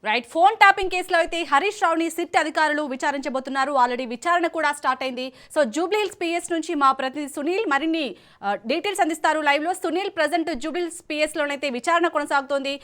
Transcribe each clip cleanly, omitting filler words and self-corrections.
Right phone tapping కేసులో అయితే Harish రావుని SIT అధికారులు విచారించబోతున్నారు. ఆల్రెడీ విచారణ కూడా స్టార్ట్ అయింది. సో జూబ్లీహిల్స్ పిఎస్ నుంచి మా ప్రతినిధి సునీల్ మరిన్ని డీటెయిల్స్ అందిస్తారు లైవ్ లో. సునీల్, ప్రజెంట్ జూబ్లీహిల్స్ పిఎస్ లోనైతే విచారణ కొనసాగుతోంది.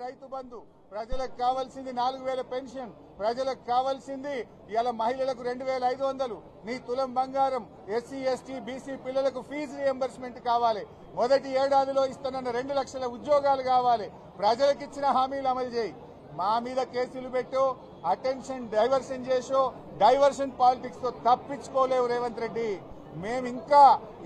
రైతు బంధు, ప్రజలకు కావాల్సింది 4000 పెన్షన్, ప్రజలకు కావాల్సింది ఇలా మహిళలకు 2500, నీ తులం బంగారం, ఎస్సీ ఎస్టీ బీసీ పిల్లలకు ఫీజు రియంబర్స్మెంట్ కావాలి, మొదటి ఏడాదిలో ఇస్తున్న 2 లక్షల ఉద్యోగాలు కావాలి, ప్రజలకు ఇచ్చిన హామీలు అమలు చేయి. మా మీద కేసులు పెట్టో, అటెన్షన్ డైవర్షన్ చేసో, డైవర్షన్ పాలిటిక్స్ తో తప్పించుకోలేవు రేవంత్ రెడ్డి. మేము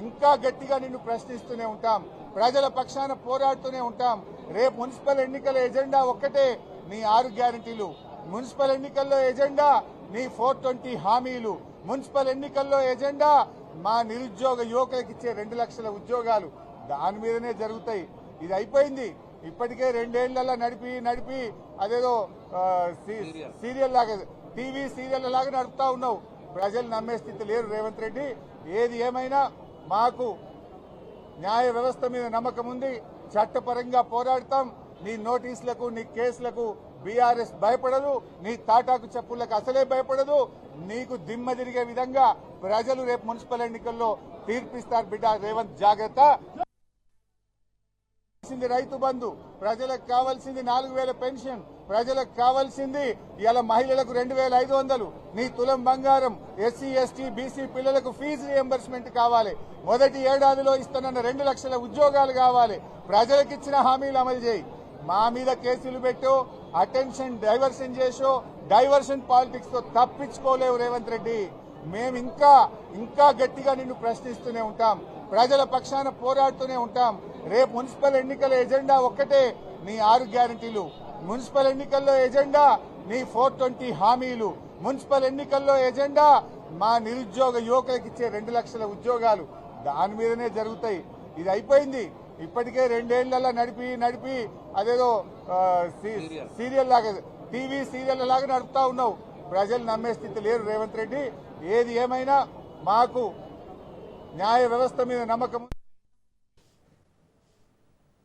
ఇంకా గట్టిగా నిన్ను ప్రశ్నిస్తూనే ఉంటాం, ప్రజల పక్షాన పోరాడుతూనే ఉంటాం. రేపు మున్సిపల్ ఎన్నికల ఎజెండా ఒక్కటే, నీ 6 గ్యారంటీలు. మున్సిపల్ ఎన్నికల్లో ఎజెండా నీ 420 హామీలు. మున్సిపల్ ఎన్నికల్లో ఎజెండా మా నిరుద్యోగ యువకులకు ఇచ్చే 2 లక్షల ఉద్యోగాలు. దాని మీదనే జరుగుతాయి. ఇది అయిపోయింది. ఇప్పటికే 2 ఏళ్లలో నడిపి అదేదో సీరియల్ లాగా, టీవీ సీరియల్ లాగా నడుపుతా ఉన్నావు. ప్రజలు నమ్మే స్థితి లేరు రేవంత్ రెడ్డి. ఏది ఏమైనా మాకు న్యాయ వ్యవస్థ మీద నమ్మకం ఉంది. చట్టపరంగా పోరాడతాం. నీ నోటీసులకు, నీ కేసులకు బీఆర్ఎస్ భయపడదు, నీ తాటాకు చెప్పులకు అసలే భయపడదు. నీకు దిమ్మ తిరిగే విధంగా ప్రజలు రేపు మున్సిపల్ ఎన్నికల్లో తీర్పిస్తారు బిడ్డ. రేవంత్ జాగ్రత్త. రైతు బంధు, ప్రజలకు కావాల్సింది 4000 పెన్షన్, ప్రజలకు కావాల్సింది ఇలా మహిళలకు 2500, నీ తులం బంగారం, ఎస్సీ ఎస్టీ బీసీ పిల్లలకు ఫీజు రియంబర్స్మెంట్ కావాలి, మొదటి ఏడాదిలో ఇస్తున్న 2 లక్షల ఉద్యోగాలు కావాలి, ప్రజలకు ఇచ్చిన హామీలు అమలు చేయి. మా మీద కేసులు పెట్టో, అటెన్షన్ డైవర్షన్ చేసో, డైవర్షన్ పాలిటిక్స్ తో తప్పించుకోలేవు రేవంత్ రెడ్డి. మేము ఇంకా గట్టిగా నిన్ను ప్రశ్నిస్తూనే ఉంటాం, ప్రజల పక్షాన పోరాడుతూనే ఉంటాం. రేపు మున్సిపల్ ఎన్నికల ఎజెండా ఒక్కటే, నీ 6 గ్యారంటీలు. మున్సిపల్ ఎన్నికల్లో ఎజెండా నీ 420 హామీలు. మున్సిపల్ ఎన్నికల్లో ఎజెండా మా నిరుద్యోగ యువకులకు ఇచ్చే 2 లక్షల ఉద్యోగాలు. దాని మీదనే జరుగుతాయి. ఇది అయిపోయింది. ఇప్పటికే 2 ఏళ్లలో నడిపి అదేదో సీరియల్ లాగా, టీవీ సీరియల్ లాగా నడుపుతా ఉన్నావు. ప్రజలు నమ్మే స్థితి లేరు రేవంత్ రెడ్డి. ఏది ఏమైనా మాకు న్యాయ వ్యవస్థ మీద నమ్మకం